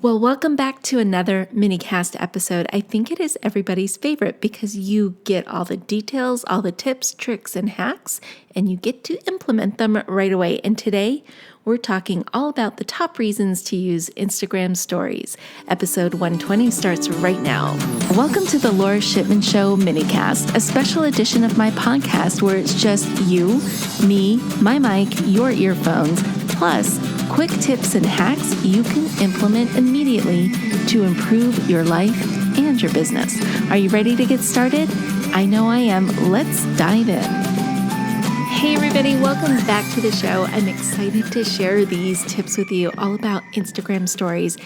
Well, welcome back to another minicast episode. I think it is everybody's favorite because you get all the details, all the tips, tricks, and hacks, and you get to implement them right away. And today, we're talking all about the top reasons to use Instagram stories. Episode 120 starts right now. Welcome to the Lora Shipman Show minicast, a special edition of my podcast where it's just you, me, my mic, your earphones, plus quick tips and hacks you can implement immediately to improve your life and your business. Are you ready to get started? I know I am. Let's dive in. Hey everybody, welcome back to the show. I'm excited to share these tips with you all about Instagram stories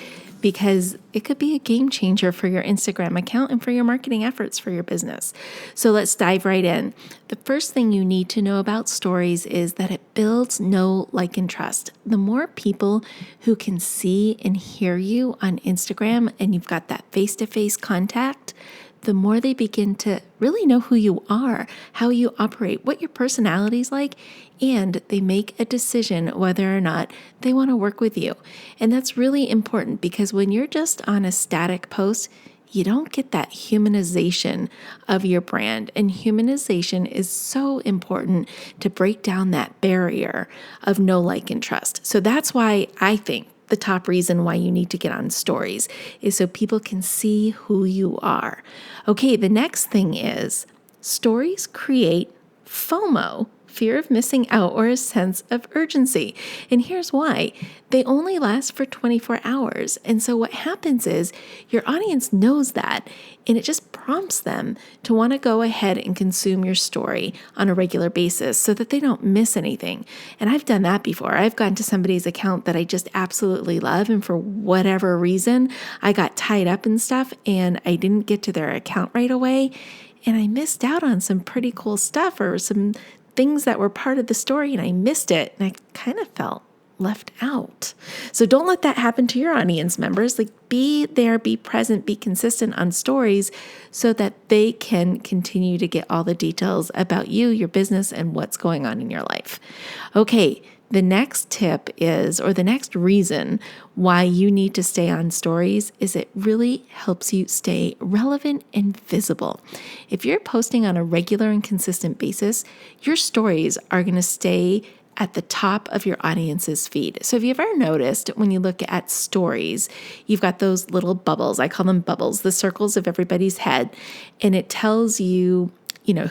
because it could be a game changer for your Instagram account and for your marketing efforts for your business. So let's dive right in. The first thing you need to know about stories is that it builds know, like, and trust. The more people who can see and hear you on Instagram and you've got that face-to-face contact, the more they begin to really know who you are, how you operate, what your personality's like, and they make a decision whether or not they want to work with you. And that's really important because when you're just on a static post, you don't get that humanization of your brand. And humanization is so important to break down that barrier of know, like, and trust. So that's why I think the top reason why you need to get on stories is so people can see who you are. Okay, the next thing is stories create FOMO, fear of missing out, or a sense of urgency. And here's why. They only last for 24 hours. And so what happens is your audience knows that, and it just prompts them to want to go ahead and consume your story on a regular basis so that they don't miss anything. And I've done that before. I've gone to somebody's account that I just absolutely love, and for whatever reason, I got tied up in stuff and I didn't get to their account right away. And I missed out on some pretty cool stuff or some things that were part of the story, and I missed it, and I kind of felt left out. So don't let that happen to your audience members. Like, be there, be present, be consistent on stories so that they can continue to get all the details about you, your business, and what's going on in your life. Okay, the next tip is, or the next reason why you need to stay on stories is it really helps you stay relevant and visible. If you're posting on a regular and consistent basis, your stories are going to stay at the top of your audience's feed. So have you ever noticed when you look at stories, you've got those little bubbles, I call them bubbles, the circles of everybody's head, and it tells you,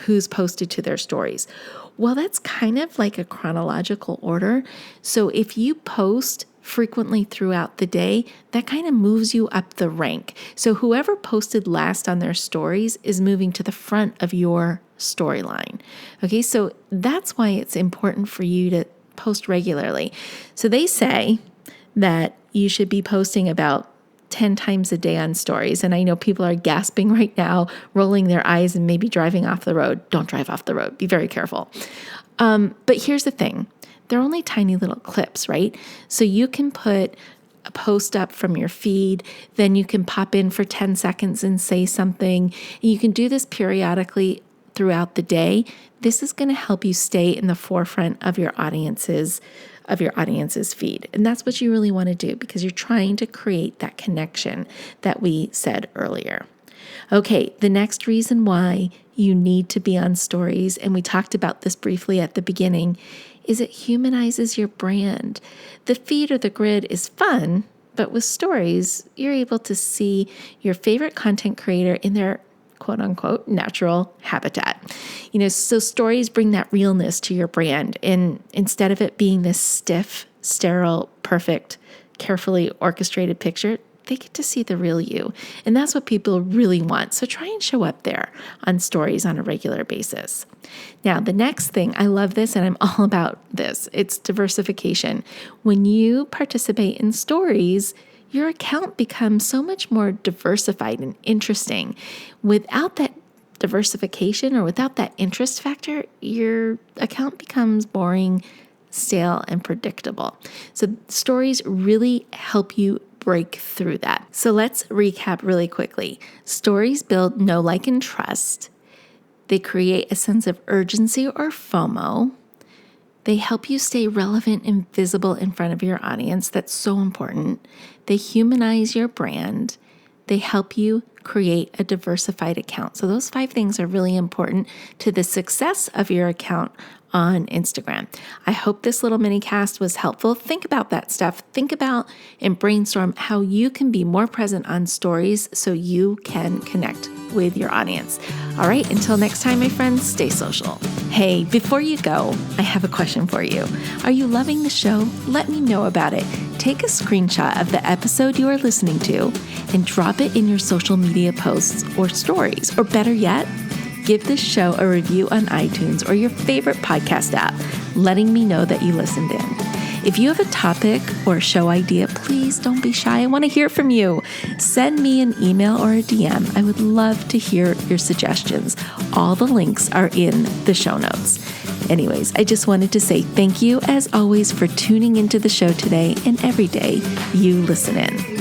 who's posted to their stories. Well, that's kind of like a chronological order. So if you post frequently throughout the day, that kind of moves you up the rank. So whoever posted last on their stories is moving to the front of your storyline. Okay, so that's why it's important for you to post regularly. So they say that you should be posting about 10 times a day on stories. And I know people are gasping right now, rolling their eyes and maybe driving off the road. Don't drive off the road. Be very careful. But here's the thing. They're only tiny little clips, right? So you can put a post up from your feed, then you can pop in for 10 seconds and say something. And you can do this periodically throughout the day. This is going to help you stay in the forefront of your audience's feed. And that's what you really want to do because you're trying to create that connection that we said earlier. Okay, the next reason why you need to be on stories, and we talked about this briefly at the beginning, is it humanizes your brand. The feed or the grid is fun, but with stories, you're able to see your favorite content creator in their quote unquote natural habitat. So stories bring that realness to your brand. And instead of it being this stiff, sterile, perfect, carefully orchestrated picture, they get to see the real you. And that's what people really want. So try and show up there on stories on a regular basis. Now, the next thing, I love this and I'm all about this. It's diversification. When you participate in stories, your account becomes so much more diversified and interesting. Without that diversification or without that interest factor, your account becomes boring, stale, and predictable. So stories really help you break through that. So let's recap really quickly. Stories build know, like, and trust. They create a sense of urgency or FOMO. They help you stay relevant and visible in front of your audience. That's so important. They humanize your brand. They help you create a diversified account. So those 5 things are really important to the success of your account on Instagram. I hope this little mini cast was helpful. Think about that stuff. Think about and brainstorm how you can be more present on stories so you can connect with your audience. All right, until next time, my friends, stay social. Hey, before you go, I have a question for you. Are you loving the show? Let me know about it. Take a screenshot of the episode you are listening to and drop it in your social media posts or stories, or better yet, give this show a review on iTunes or your favorite podcast app, letting me know that you listened in. If you have a topic or a show idea, please don't be shy. I want to hear from you. Send me an email or a DM. I would love to hear your suggestions. All the links are in the show notes. Anyways, I just wanted to say thank you, as always, for tuning into the show today and every day you listen in.